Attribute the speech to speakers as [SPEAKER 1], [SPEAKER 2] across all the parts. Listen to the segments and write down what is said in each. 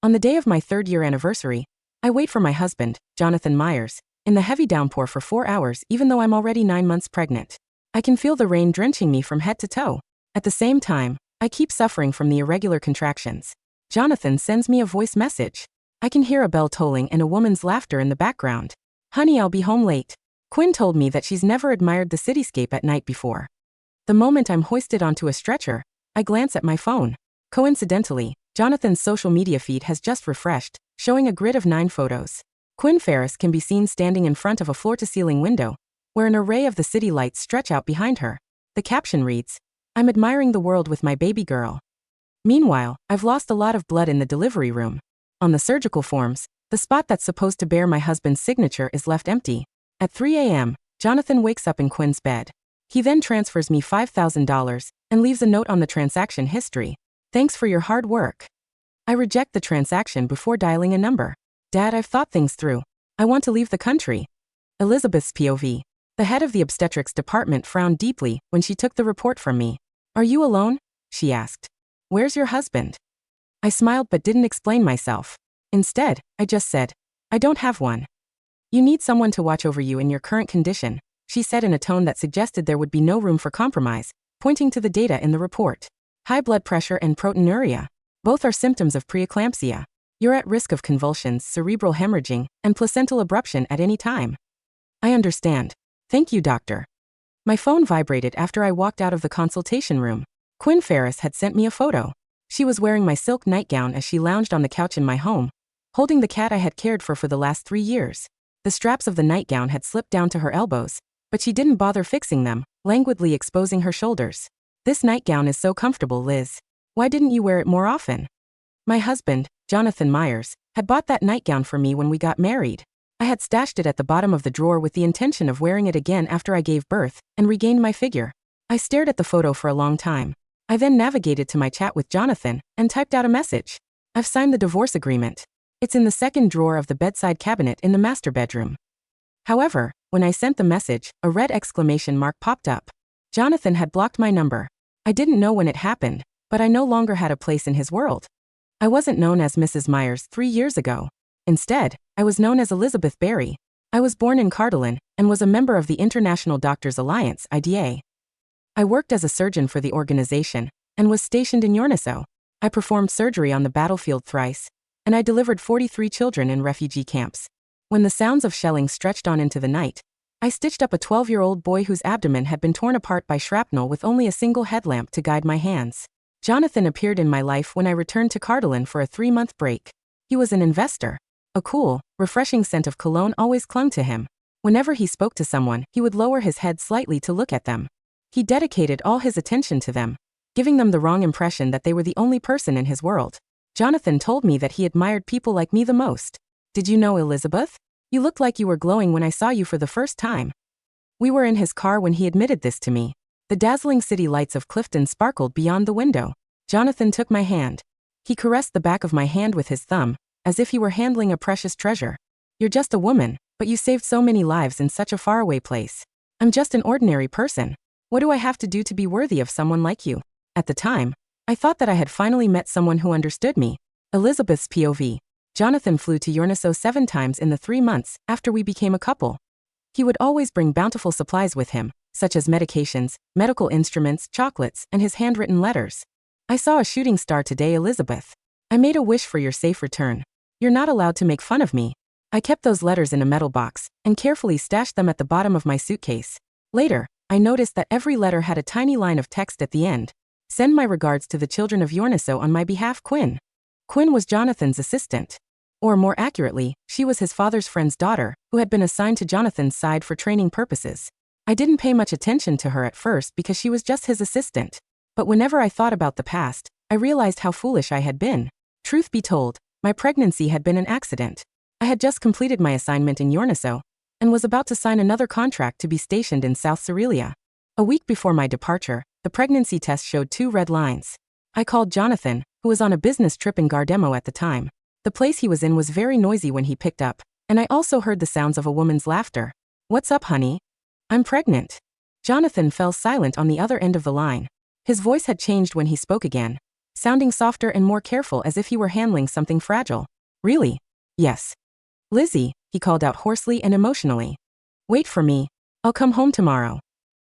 [SPEAKER 1] On the day of my 3rd-year anniversary, I wait for my husband, Jonathan Myers, in the heavy downpour for 4 hours even though I'm already 9 months pregnant. I can feel the rain drenching me from head to toe. At the same time, I keep suffering from the irregular contractions. Jonathan sends me a voice message. I can hear a bell tolling and a woman's laughter in the background. Honey, I'll be home late. Quinn told me that she's never admired the cityscape at night before. The moment I'm hoisted onto a stretcher, I glance at my phone. Coincidentally, Jonathan's social media feed has just refreshed, showing a grid of 9 photos. Quinn Ferris can be seen standing in front of a floor-to-ceiling window, where an array of the city lights stretch out behind her. The caption reads, "I'm admiring the world with my baby girl." Meanwhile, I've lost a lot of blood in the delivery room. On the surgical forms, the spot that's supposed to bear my husband's signature is left empty. At 3 a.m., Jonathan wakes up in Quinn's bed. He then transfers me $5,000 and leaves a note on the transaction history. "Thanks for your hard work." I reject the transaction before dialing a number. "Dad, I've thought things through. I want to leave the country." Elizabeth's POV. The head of the obstetrics department frowned deeply when she took the report from me. "Are you alone?" she asked. "Where's your husband?" I smiled but didn't explain myself. Instead, I just said, "I don't have one." "You need someone to watch over you in your current condition," she said in a tone that suggested there would be no room for compromise, pointing to the data in the report. High blood pressure and proteinuria. Both are symptoms of preeclampsia. You're at risk of convulsions, cerebral hemorrhaging, and placental abruption at any time. "I understand. Thank you, doctor." My phone vibrated after I walked out of the consultation room. Quinn Ferris had sent me a photo. She was wearing my silk nightgown as she lounged on the couch in my home, holding the cat I had cared for the last 3 years. The straps of the nightgown had slipped down to her elbows, but she didn't bother fixing them, languidly exposing her shoulders. "This nightgown is so comfortable, Liz. Why didn't you wear it more often?" My husband, Jonathan Myers, had bought that nightgown for me when we got married. I had stashed it at the bottom of the drawer with the intention of wearing it again after I gave birth and regained my figure. I stared at the photo for a long time. I then navigated to my chat with Jonathan and typed out a message. "I've signed the divorce agreement. It's in the second drawer of the bedside cabinet in the master bedroom." However, when I sent the message, a red exclamation mark popped up. Jonathan had blocked my number. I didn't know when it happened, but I no longer had a place in his world. I wasn't known as Mrs. Myers 3 years ago. Instead, I was known as Elizabeth Berry. I was born in Cardigan and was a member of the International Doctors Alliance, IDA. I worked as a surgeon for the organization and was stationed in Yorneso. I performed surgery on the battlefield thrice, and I delivered 43 children in refugee camps. When the sounds of shelling stretched on into the night, I stitched up a 12-year-old boy whose abdomen had been torn apart by shrapnel with only a single headlamp to guide my hands. Jonathan appeared in my life when I returned to Cardigan for a 3-month break. He was an investor. A cool, refreshing scent of cologne always clung to him. Whenever he spoke to someone, he would lower his head slightly to look at them. He dedicated all his attention to them, giving them the wrong impression that they were the only person in his world. Jonathan told me that he admired people like me the most. "Did you know Elizabeth? You looked like you were glowing when I saw you for the first time." We were in his car when he admitted this to me. The dazzling city lights of Clifton sparkled beyond the window. Jonathan took my hand. He caressed the back of my hand with his thumb, as if he were handling a precious treasure. "You're just a woman, but you saved so many lives in such a faraway place. I'm just an ordinary person. What do I have to do to be worthy of someone like you?" At the time, I thought that I had finally met someone who understood me. Elizabeth's POV. Jonathan flew to Yorneso 7 times in the 3 months after we became a couple. He would always bring bountiful supplies with him, such as medications, medical instruments, chocolates, and his handwritten letters. "I saw a shooting star today, Elizabeth. I made a wish for your safe return. You're not allowed to make fun of me." I kept those letters in a metal box and carefully stashed them at the bottom of my suitcase. Later, I noticed that every letter had a tiny line of text at the end. "Send my regards to the children of Yorneso on my behalf, Quinn." Quinn was Jonathan's assistant. Or more accurately, she was his father's friend's daughter, who had been assigned to Jonathan's side for training purposes. I didn't pay much attention to her at first because she was just his assistant. But whenever I thought about the past, I realized how foolish I had been. Truth be told, my pregnancy had been an accident. I had just completed my assignment in Yorneso and was about to sign another contract to be stationed in South Sirelia. A week before my departure, the pregnancy test showed 2 red lines. I called Jonathan, who was on a business trip in Gardemo at the time. The place he was in was very noisy when he picked up, and I also heard the sounds of a woman's laughter. "What's up, honey?" "I'm pregnant." Jonathan fell silent on the other end of the line. His voice had changed when he spoke again, sounding softer and more careful as if he were handling something fragile. Really? Yes. Lizzie, he called out hoarsely and emotionally. Wait for me. I'll come home tomorrow.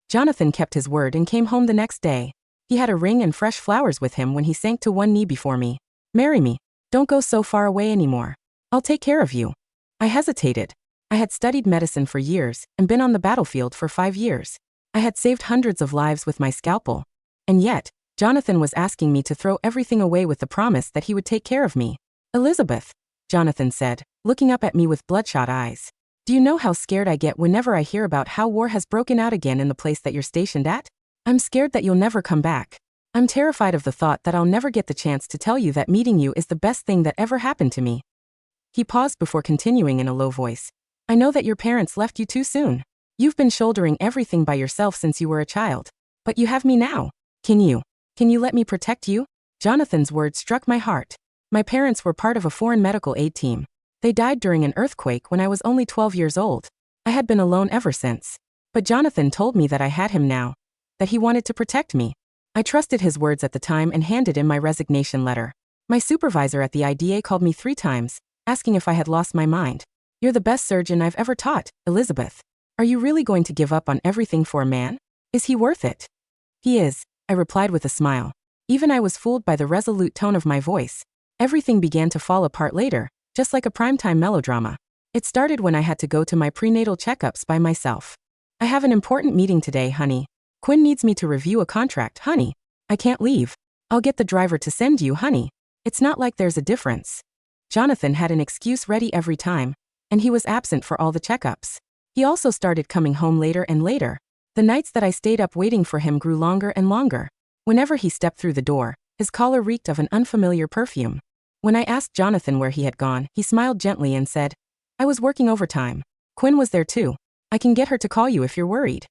[SPEAKER 1] Jonathan kept his word and came home the next day. He had a ring and fresh flowers with him when he sank to one knee before me. Marry me. Don't go so far away anymore. I'll take care of you. I hesitated. I had studied medicine for years and been on the battlefield for 5 years. I had saved hundreds of lives with my scalpel. And yet, Jonathan was asking me to throw everything away with the promise that he would take care of me. Elizabeth, Jonathan said, looking up at me with bloodshot eyes. Do you know how scared I get whenever I hear about how war has broken out again in the place that you're stationed at? I'm scared that you'll never come back. I'm terrified of the thought that I'll never get the chance to tell you that meeting you is the best thing that ever happened to me. He paused before continuing in a low voice. I know that your parents left you too soon. You've been shouldering everything by yourself since you were a child. But you have me now. Can you let me protect you? Jonathan's words struck my heart. My parents were part of a foreign medical aid team. They died during an earthquake when I was only 12 years old. I had been alone ever since. But Jonathan told me that I had him now, that he wanted to protect me. I trusted his words at the time and handed in my resignation letter. My supervisor at the IDA called me 3 times, asking if I had lost my mind. You're the best surgeon I've ever taught, Elizabeth. Are you really going to give up on everything for a man? Is he worth it? He is, I replied with a smile. Even I was fooled by the resolute tone of my voice. Everything began to fall apart later, just like a primetime melodrama. It started when I had to go to my prenatal checkups by myself. I have an important meeting today, honey. Quinn needs me to review a contract, honey. I can't leave. I'll get the driver to send you, honey. It's not like there's a difference. Jonathan had an excuse ready every time, and he was absent for all the checkups. He also started coming home later and later. The nights that I stayed up waiting for him grew longer and longer. Whenever he stepped through the door, his collar reeked of an unfamiliar perfume. When I asked Jonathan where he had gone, he smiled gently and said, I was working overtime. Quinn was there too. I can get her to call you if you're worried.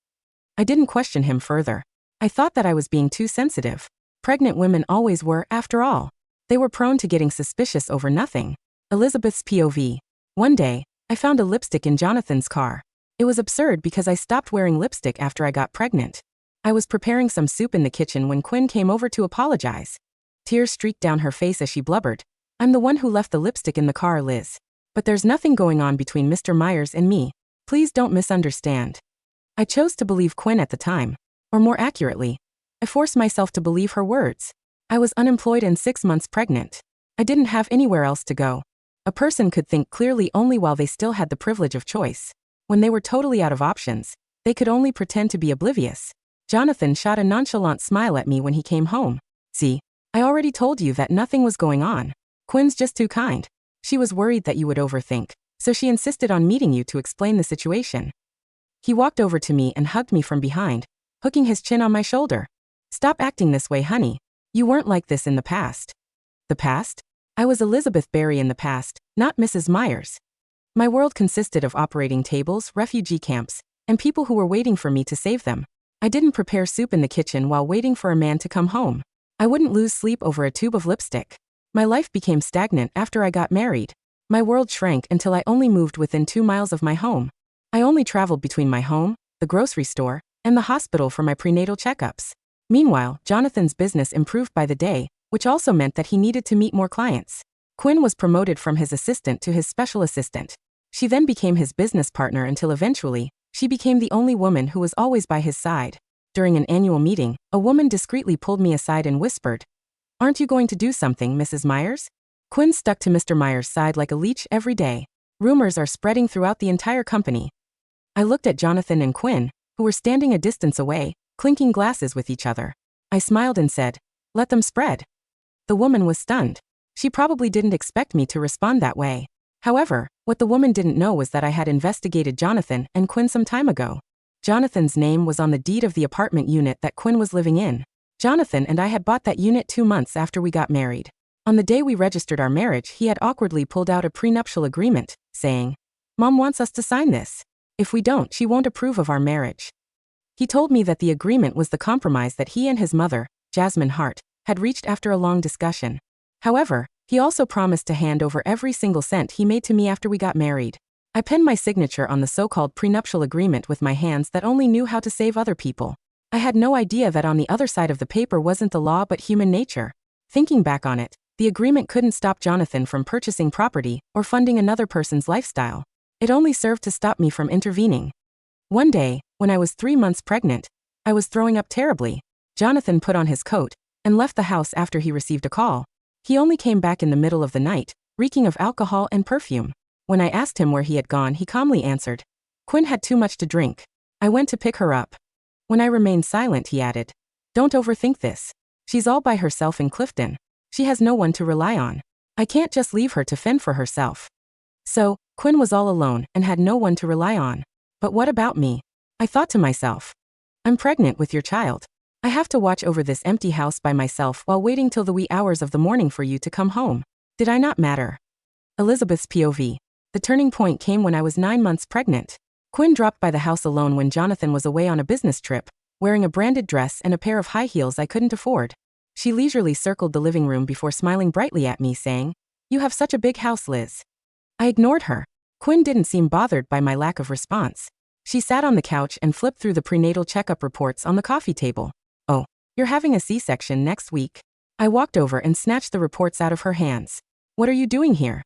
[SPEAKER 1] I didn't question him further. I thought that I was being too sensitive. Pregnant women always were, after all. They were prone to getting suspicious over nothing. Elizabeth's POV. One day, I found a lipstick in Jonathan's car. It was absurd because I stopped wearing lipstick after I got pregnant. I was preparing some soup in the kitchen when Quinn came over to apologize. Tears streaked down her face as she blubbered. I'm the one who left the lipstick in the car, Liz. But there's nothing going on between Mr. Myers and me. Please don't misunderstand. I chose to believe Quinn at the time. Or more accurately, I forced myself to believe her words. I was unemployed and 6 months pregnant. I didn't have anywhere else to go. A person could think clearly only while they still had the privilege of choice. When they were totally out of options, they could only pretend to be oblivious. Jonathan shot a nonchalant smile at me when he came home. See, I already told you that nothing was going on. Quinn's just too kind. She was worried that you would overthink, so she insisted on meeting you to explain the situation. He walked over to me and hugged me from behind, hooking his chin on my shoulder. Stop acting this way, honey. You weren't like this in the past. The past? I was Elizabeth Barry in the past, not Mrs. Myers. My world consisted of operating tables, refugee camps, and people who were waiting for me to save them. I didn't prepare soup in the kitchen while waiting for a man to come home. I wouldn't lose sleep over a tube of lipstick. My life became stagnant after I got married. My world shrank until I only moved within 2 miles of my home. I only traveled between my home, the grocery store, and the hospital for my prenatal checkups. Meanwhile, Jonathan's business improved by the day, which also meant that he needed to meet more clients. Quinn was promoted from his assistant to his special assistant. She then became his business partner until eventually, she became the only woman who was always by his side. During an annual meeting, a woman discreetly pulled me aside and whispered, Aren't you going to do something, Mrs. Myers? Quinn stuck to Mr. Myers' side like a leech every day. Rumors are spreading throughout the entire company. I looked at Jonathan and Quinn, who were standing a distance away, clinking glasses with each other. I smiled and said, Let them spread. The woman was stunned. She probably didn't expect me to respond that way. However, what the woman didn't know was that I had investigated Jonathan and Quinn some time ago. Jonathan's name was on the deed of the apartment unit that Quinn was living in. Jonathan and I had bought that unit 2 months after we got married. On the day we registered our marriage, he had awkwardly pulled out a prenuptial agreement, saying, Mom wants us to sign this. If we don't, she won't approve of our marriage. He told me that the agreement was the compromise that he and his mother, Jasmine Hart, had reached after a long discussion. However, he also promised to hand over every single cent he made to me after we got married. I penned my signature on the so-called prenuptial agreement with my hands that only knew how to save other people. I had no idea that on the other side of the paper wasn't the law but human nature. Thinking back on it, the agreement couldn't stop Jonathan from purchasing property or funding another person's lifestyle. It only served to stop me from intervening. One day, when I was 3 months pregnant, I was throwing up terribly. Jonathan put on his coat and left the house after he received a call. He only came back in the middle of the night, reeking of alcohol and perfume. When I asked him where he had gone, he calmly answered, "Quinn had too much to drink. I went to pick her up." When I remained silent, he added, "Don't overthink this. She's all by herself in Clifton. She has no one to rely on. I can't just leave her to fend for herself." So, Quinn was all alone and had no one to rely on. But what about me? I thought to myself. I'm pregnant with your child. I have to watch over this empty house by myself while waiting till the wee hours of the morning for you to come home. Did I not matter? Elizabeth's POV. The turning point came when I was 9 months pregnant. Quinn dropped by the house alone when Jonathan was away on a business trip, wearing a branded dress and a pair of high heels I couldn't afford. She leisurely circled the living room before smiling brightly at me, saying, "You have such a big house, Liz." I ignored her. Quinn didn't seem bothered by my lack of response. She sat on the couch and flipped through the prenatal checkup reports on the coffee table. "Oh, you're having a C-section next week." I walked over and snatched the reports out of her hands. "What are you doing here?"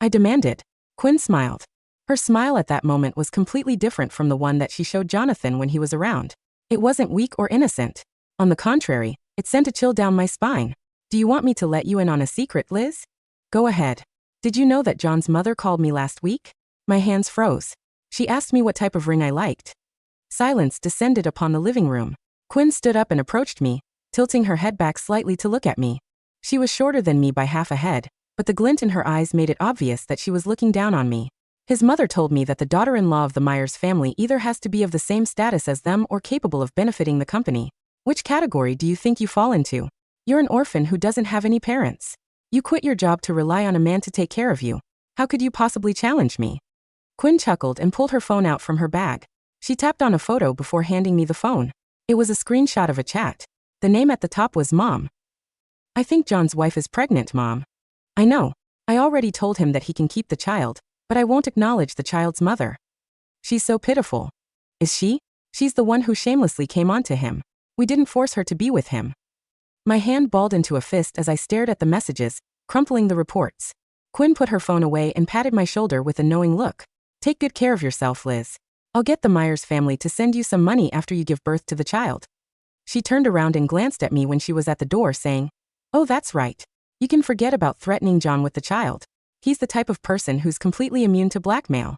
[SPEAKER 1] I demanded. Quinn smiled. Her smile at that moment was completely different from the one that she showed Jonathan when he was around. It wasn't weak or innocent. On the contrary, it sent a chill down my spine. "Do you want me to let you in on a secret, Liz?" "Go ahead." "Did you know that John's mother called me last week?" My hands froze. She asked me what type of ring I liked. Silence descended upon the living room. Quinn stood up and approached me, tilting her head back slightly to look at me. She was shorter than me by half a head, but the glint in her eyes made it obvious that she was looking down on me. His mother told me that the daughter-in-law of the Myers family either has to be of the same status as them or capable of benefiting the company. Which category do you think you fall into? You're an orphan who doesn't have any parents. You quit your job to rely on a man to take care of you. How could you possibly challenge me? Quinn chuckled and pulled her phone out from her bag. She tapped on a photo before handing me the phone. It was a screenshot of a chat. The name at the top was Mom. "I think John's wife is pregnant, Mom." "I know. I already told him that he can keep the child, but I won't acknowledge the child's mother. She's so pitiful." "Is she?" "She's the one who shamelessly came on to him. We didn't force her to be with him." My hand balled into a fist as I stared at the messages, crumpling the reports. Quinn put her phone away and patted my shoulder with a knowing look. "Take good care of yourself, Liz. I'll get the Myers family to send you some money after you give birth to the child." She turned around and glanced at me when she was at the door, saying, "Oh, that's right. You can forget about threatening John with the child. He's the type of person who's completely immune to blackmail."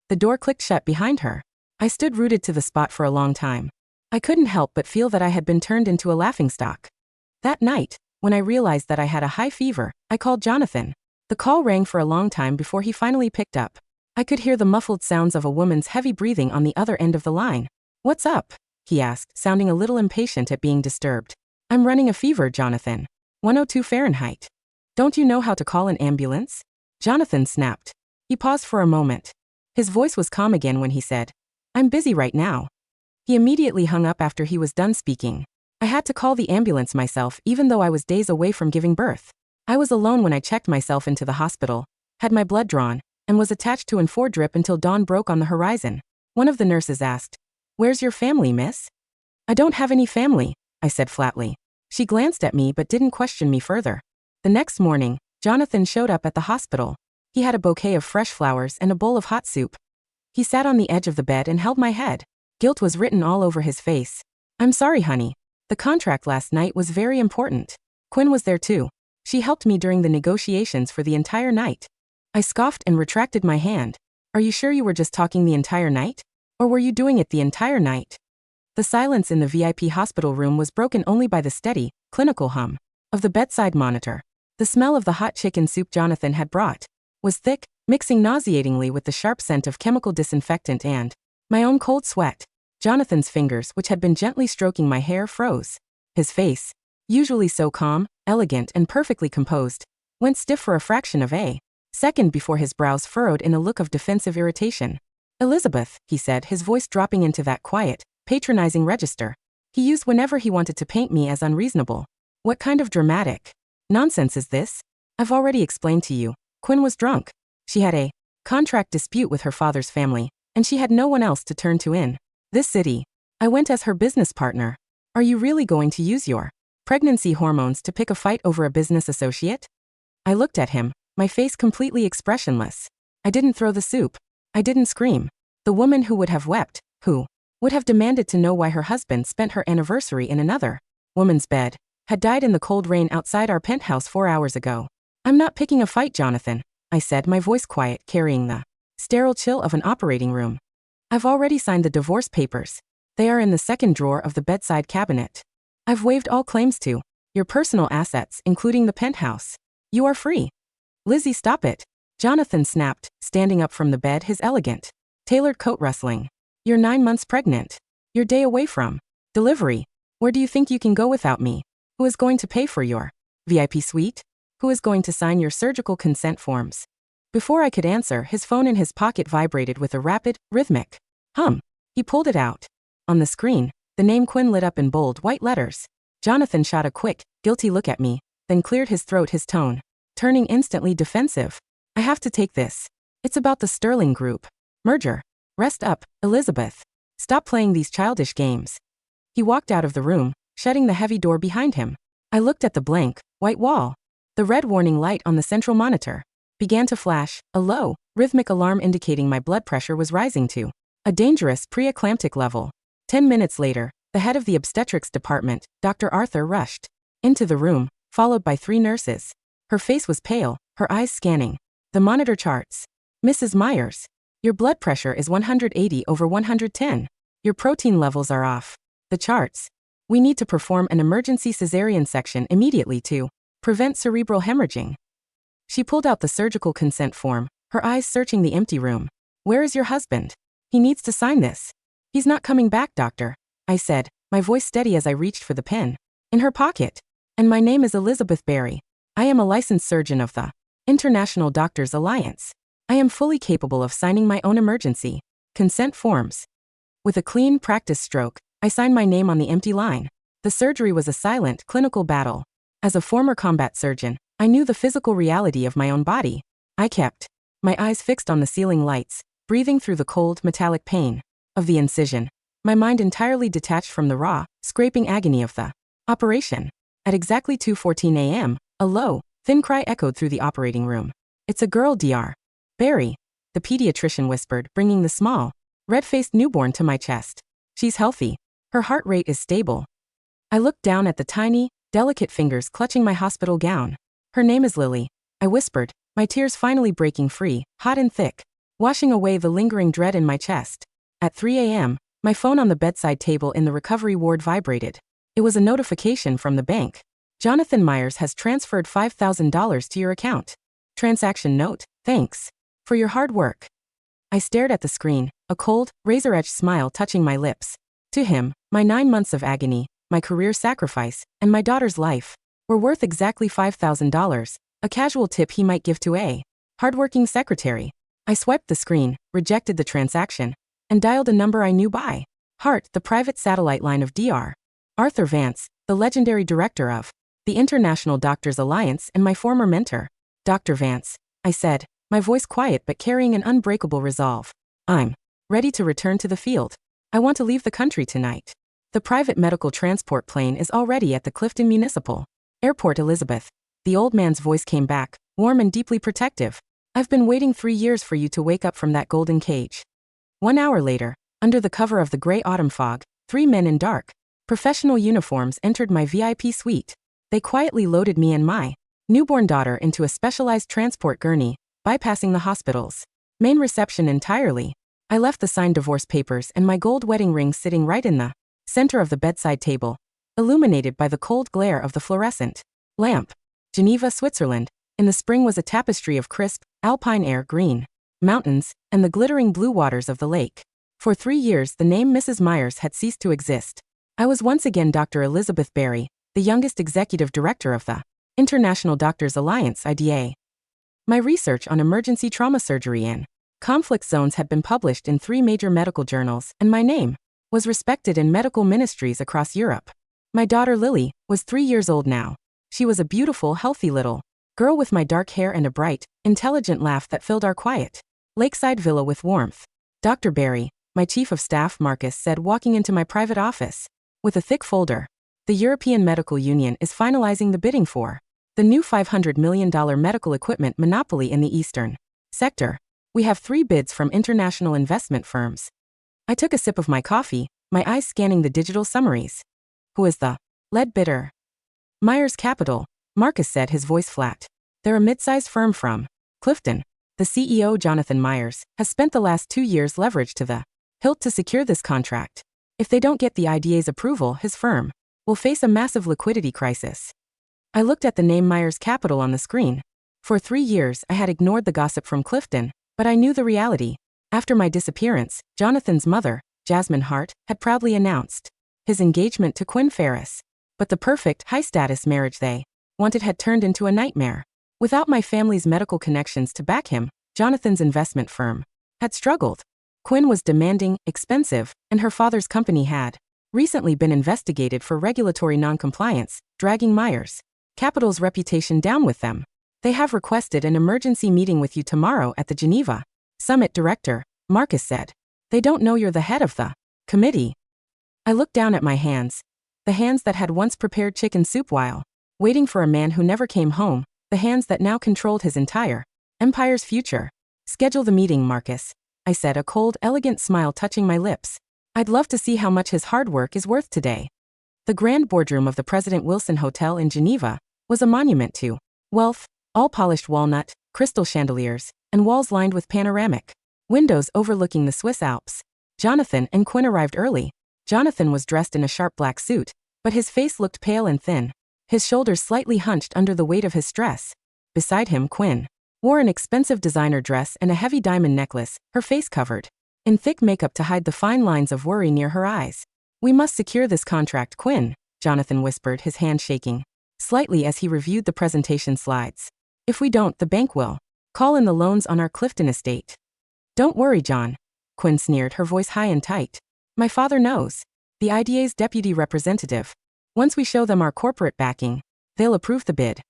[SPEAKER 1] The door clicked shut behind her. I stood rooted to the spot for a long time. I couldn't help but feel that I had been turned into a laughingstock. That night, when I realized that I had a high fever, I called Jonathan. The call rang for a long time before he finally picked up. I could hear the muffled sounds of a woman's heavy breathing on the other end of the line. "What's up?" he asked, sounding a little impatient at being disturbed. "I'm running a fever, Jonathan. 102 Fahrenheit. Don't you know how to call an ambulance?" Jonathan snapped. He paused for a moment. His voice was calm again when he said, "I'm busy right now." He immediately hung up after he was done speaking. I had to call the ambulance myself even though I was days away from giving birth. I was alone when I checked myself into the hospital, had my blood drawn, and was attached to an 4 drip until dawn broke on the horizon. One of the nurses asked, "Where's your family, miss?" "I don't have any family," I said flatly. She glanced at me but didn't question me further. The next morning, Jonathan showed up at the hospital. He had a bouquet of fresh flowers and a bowl of hot soup. He sat on the edge of the bed and held my head. Guilt was written all over his face. "I'm sorry, honey. The contract last night was very important." Quinn was there too. She helped me during the negotiations for the entire night. I scoffed and retracted my hand. "Are you sure you were just talking the entire night? Or were you doing it the entire night?" The silence in the VIP hospital room was broken only by the steady, clinical hum of the bedside monitor. The smell of the hot chicken soup Jonathan had brought was thick, mixing nauseatingly with the sharp scent of chemical disinfectant and my own cold sweat. Jonathan's fingers, which had been gently stroking my hair, froze. His face, usually so calm, elegant, and perfectly composed, went stiff for a fraction of a second before his brows furrowed in a look of defensive irritation. "Elizabeth," he said, his voice dropping into that quiet, patronizing register he used whenever he wanted to paint me as unreasonable. "What kind of dramatic nonsense is this? I've already explained to you. Quinn was drunk. She had a contract dispute with her father's family, and she had no one else to turn to in this city. I went as her business partner. Are you really going to use your Pregnancy hormones to pick a fight over a business associate? I looked at him, my face completely expressionless. I didn't throw the soup. I didn't scream. The woman who would have wept, who would have demanded to know why her husband spent her anniversary in another woman's bed, had died in the cold rain outside our penthouse 4 hours ago. I'm not picking a fight, Jonathan, I said, my voice quiet, carrying the sterile chill of an operating room. I've already signed the divorce papers. They are in the second drawer of the bedside cabinet. I've waived all claims to your personal assets, including the penthouse. You are free. Lizzie, stop it. Jonathan snapped, standing up from the bed, his elegant, tailored coat rustling. You're 9 months pregnant. You're day away from delivery. Where do you think you can go without me? Who is going to pay for your VIP suite? Who is going to sign your surgical consent forms? Before I could answer, his phone in his pocket vibrated with a rapid, rhythmic hum. He pulled it out. On the screen, the name Quinn lit up in bold white letters. Jonathan shot a quick, guilty look at me, then cleared his throat, his tone turning instantly defensive. I have to take this. It's about the Sterling Group merger. Rest up, Elizabeth. Stop playing these childish games. He walked out of the room, shutting the heavy door behind him. I looked at the blank, white wall. The red warning light on the central monitor began to flash, a low, rhythmic alarm indicating my blood pressure was rising to a dangerous preeclamptic level. 10 minutes later, the head of the obstetrics department, Dr. Arthur, rushed into the room, followed by 3 nurses. Her face was pale, her eyes scanning the monitor charts. Mrs. Myers, your blood pressure is 180/110. Your protein levels are off the charts. We need to perform an emergency cesarean section immediately to prevent cerebral hemorrhaging. She pulled out the surgical consent form, her eyes searching the empty room. Where is your husband? He needs to sign this. He's not coming back, doctor, I said, my voice steady as I reached for the pen. In her pocket. And my name is Elizabeth Berry. I am a licensed surgeon of the International Doctors Alliance. I am fully capable of signing my own emergency consent forms. With a clean practice stroke, I signed my name on the empty line. The surgery was a silent, clinical battle. As a former combat surgeon, I knew the physical reality of my own body. I kept my eyes fixed on the ceiling lights, breathing through the cold, metallic pain of the incision, my mind entirely detached from the raw, scraping agony of the operation. At exactly 2:14 a.m., a low, thin cry echoed through the operating room. It's a girl, Dr. Berry, the pediatrician whispered, bringing the small, red-faced newborn to my chest. She's healthy. Her heart rate is stable. I looked down at the tiny, delicate fingers clutching my hospital gown. Her name is Lily, I whispered, my tears finally breaking free, hot and thick, washing away the lingering dread in my chest. At 3 a.m., my phone on the bedside table in the recovery ward vibrated. It was a notification from the bank. Jonathan Myers has transferred $5,000 to your account. Transaction note, thanks for your hard work. I stared at the screen, a cold, razor-edged smile touching my lips. To him, my 9 months of agony, my career sacrifice, and my daughter's life were worth exactly $5,000, a casual tip he might give to a hardworking secretary. I swiped the screen, rejected the transaction, and dialed a number I knew by heart, the private satellite line of Dr. Arthur Vance, the legendary director of the International Doctors Alliance and my former mentor. Dr. Vance, I said, my voice quiet but carrying an unbreakable resolve. I'm ready to return to the field. I want to leave the country tonight. The private medical transport plane is already at the Clifton Municipal Airport, Elizabeth. The old man's voice came back, warm and deeply protective. I've been waiting 3 years for you to wake up from that golden cage. 1 hour later, under the cover of the gray autumn fog, 3 men in dark, professional uniforms entered my VIP suite. They quietly loaded me and my newborn daughter into a specialized transport gurney, bypassing the hospital's main reception entirely. I left the signed divorce papers and my gold wedding ring sitting right in the center of the bedside table, illuminated by the cold glare of the fluorescent lamp. Geneva, Switzerland. In the spring was a tapestry of crisp, alpine air, green mountains, and the glittering blue waters of the lake. For 3 years the name Mrs. Myers had ceased to exist. I was once again Dr. Elizabeth Berry, the youngest executive director of the International Doctors Alliance IDA. My research on emergency trauma surgery in conflict zones had been published in 3 major medical journals, and my name was respected in medical ministries across Europe. My daughter Lily was 3 years old now. She was a beautiful, healthy little girl with my dark hair and a bright, intelligent laugh that filled our quiet lakeside villa with warmth. Dr. Berry, my chief of staff Marcus said, walking into my private office with a thick folder. The European Medical Union is finalizing the bidding for the new $500 million medical equipment monopoly in the Eastern sector. We have 3 bids from international investment firms. I took a sip of my coffee, my eyes scanning the digital summaries. Who is the lead bidder? Myers Capital, Marcus said, his voice flat. They're a mid-sized firm from Clifton. The CEO, Jonathan Myers, has spent the last 2 years leveraged to the hilt to secure this contract. If they don't get the IDA's approval, his firm will face a massive liquidity crisis. I looked at the name Myers Capital on the screen. For 3 years, I had ignored the gossip from Clifton, but I knew the reality. After my disappearance, Jonathan's mother, Jasmine Hart, had proudly announced his engagement to Quinn Ferris. But the perfect, high-status marriage they wanted had turned into a nightmare. Without my family's medical connections to back him, Jonathan's investment firm had struggled. Quinn was demanding, expensive, and her father's company had recently been investigated for regulatory noncompliance, dragging Myers Capital's reputation down with them. They have requested an emergency meeting with you tomorrow at the Geneva Summit, Director, Marcus said. They don't know you're the head of the committee. I looked down at my hands, the hands that had once prepared chicken soup while waiting for a man who never came home, the hands that now controlled his entire empire's future. Schedule the meeting, Marcus, I said, a cold, elegant smile touching my lips. I'd love to see how much his hard work is worth today. The grand boardroom of the President Wilson Hotel in Geneva was a monument to wealth, all polished walnut, crystal chandeliers, and walls lined with panoramic windows overlooking the Swiss Alps. Jonathan and Quinn arrived early. Jonathan was dressed in a sharp black suit, but his face looked pale and thin, his shoulders slightly hunched under the weight of his stress. Beside him, Quinn wore an expensive designer dress and a heavy diamond necklace, her face covered in thick makeup to hide the fine lines of worry near her eyes. We must secure this contract, Quinn, Jonathan whispered, his hand shaking slightly as he reviewed the presentation slides. If we don't, the bank will call in the loans on our Clifton estate. Don't worry, John, Quinn sneered, her voice high and tight. My father knows. The IDA's deputy representative. Once we show them our corporate backing, they'll approve the bid.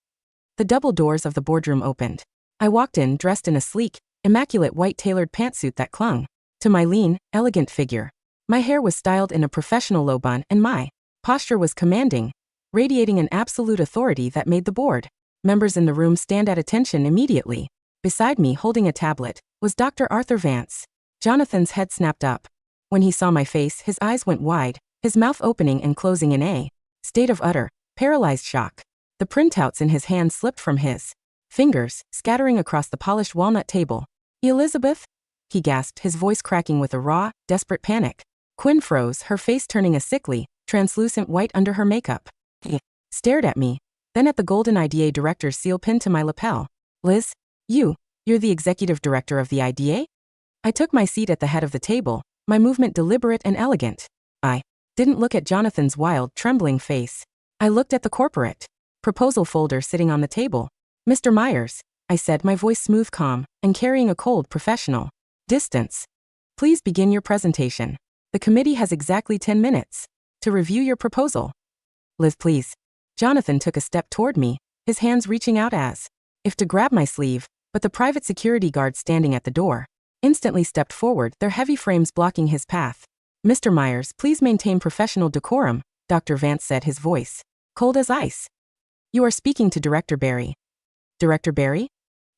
[SPEAKER 1] The double doors of the boardroom opened. I walked in dressed in a sleek, immaculate white tailored pantsuit that clung to my lean, elegant figure. My hair was styled in a professional low bun and my posture was commanding, radiating an absolute authority that made the board members in the room stand at attention immediately. Beside me, holding a tablet, was Dr. Arthur Vance. Jonathan's head snapped up. When he saw my face, his eyes went wide, his mouth opening and closing in a state of utter, paralyzed shock. The printouts in his hand slipped from his fingers, scattering across the polished walnut table. Elizabeth? He gasped, his voice cracking with a raw, desperate panic. Quinn froze, her face turning a sickly, translucent white under her makeup. He stared at me, then at the golden IDA director's seal pinned to my lapel. Liz, you're the executive director of the IDA? I took my seat at the head of the table, my movement deliberate and elegant. I didn't look at Jonathan's wild, trembling face. I looked at the corporate proposal folder sitting on the table. Mr. Myers, I said, my voice smooth, calm, and carrying a cold, professional distance. Please begin your presentation. The committee has exactly 10 minutes to review your proposal. Liz, please. Jonathan took a step toward me, his hands reaching out as if to grab my sleeve, but the private security guard standing at the door instantly stepped forward, their heavy frames blocking his path. Mr. Myers, please maintain professional decorum, Dr. Vance said, his voice cold as ice. You are speaking to Director Barry. Director Barry?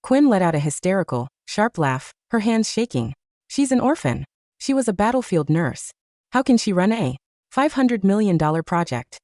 [SPEAKER 1] Quinn let out a hysterical, sharp laugh, her hands shaking. She's an orphan. She was a battlefield nurse. How can she run a $500 million project?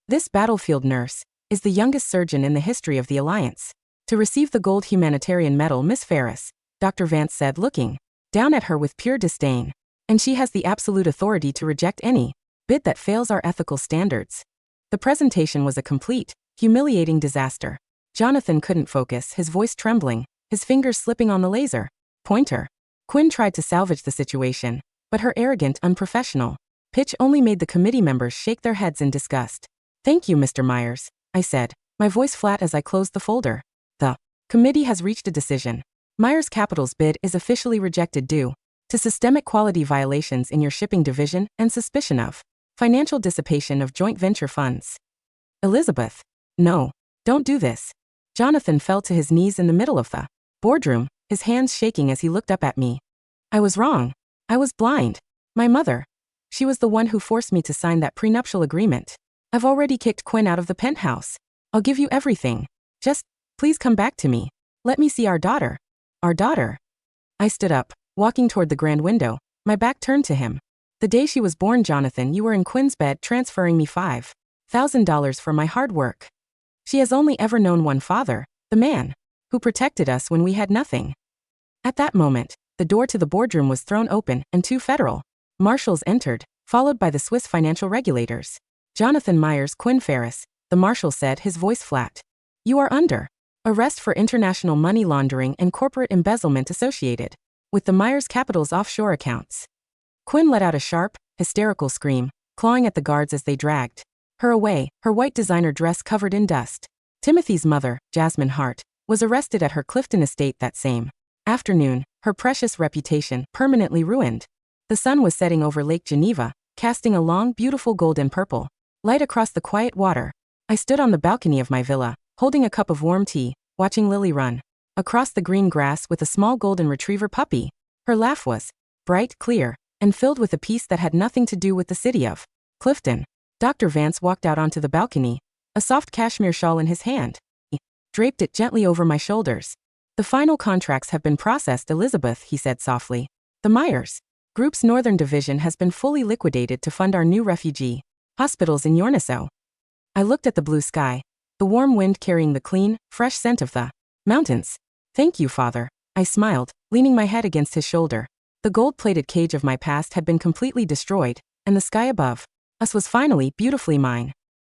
[SPEAKER 1] This battlefield nurse is the youngest surgeon in the history of the Alliance to receive the Gold Humanitarian Medal, Miss Ferris, Dr. Vance said, looking down at her with pure disdain. And she has the absolute authority to reject any bid that fails our ethical standards. The presentation was a complete, humiliating disaster. Jonathan couldn't focus, his voice trembling, his fingers slipping on the laser pointer. Quinn tried to salvage the situation, but her arrogant, unprofessional pitch only made the committee members shake their heads in disgust. Thank you, Mr. Myers, I said, my voice flat as I closed the folder. The committee has reached a decision. Myers Capital's bid is officially rejected due to systemic quality violations in your shipping division and suspicion of financial dissipation of joint venture funds. Elizabeth, no, don't do this. Jonathan fell to his knees in the middle of the boardroom, his hands shaking as he looked up at me. I was wrong. I was blind. My mother. She was the one who forced me to sign that prenuptial agreement. I've already kicked Quinn out of the penthouse. I'll give you everything. Just, please come back to me. Let me see our daughter. Our daughter. I stood up, walking toward the grand window, my back turned to him. The day she was born, Jonathan, you were in Quinn's bed transferring me $5,000 for my hard work. She has only ever known one father, the man who protected us when we had nothing. At that moment, the door to the boardroom was thrown open and 2 federal marshals entered, followed by the Swiss financial regulators. Jonathan Myers, Quinn Ferris, the marshal said, his voice flat. You are under arrest for international money laundering and corporate embezzlement associated with the Myers Capital's offshore accounts. Quinn let out a sharp, hysterical scream, clawing at the guards as they dragged her away, her white designer dress covered in dust. Timothy's mother, Jasmine Hart, was arrested at her Clifton estate that same afternoon, her precious reputation permanently ruined. The sun was setting over Lake Geneva, casting a long, beautiful golden purple light across the quiet water. I stood on the balcony of my villa, holding a cup of warm tea, watching Lily run across the green grass with a small golden retriever puppy. Her laugh was bright, clear, and filled with a peace that had nothing to do with the city of Clifton. Dr. Vance walked out onto the balcony, a soft cashmere shawl in his hand. He draped it gently over my shoulders. The final contracts have been processed, Elizabeth, he said softly. The Myers Group's Northern Division has been fully liquidated to fund our new refugee hospitals in Yorneso. I looked at the blue sky, the warm wind carrying the clean, fresh scent of the mountains. Thank you, Father. I smiled, leaning my head against his shoulder. The gold-plated cage of my past had been completely destroyed, and the sky above us was finally beautifully mine.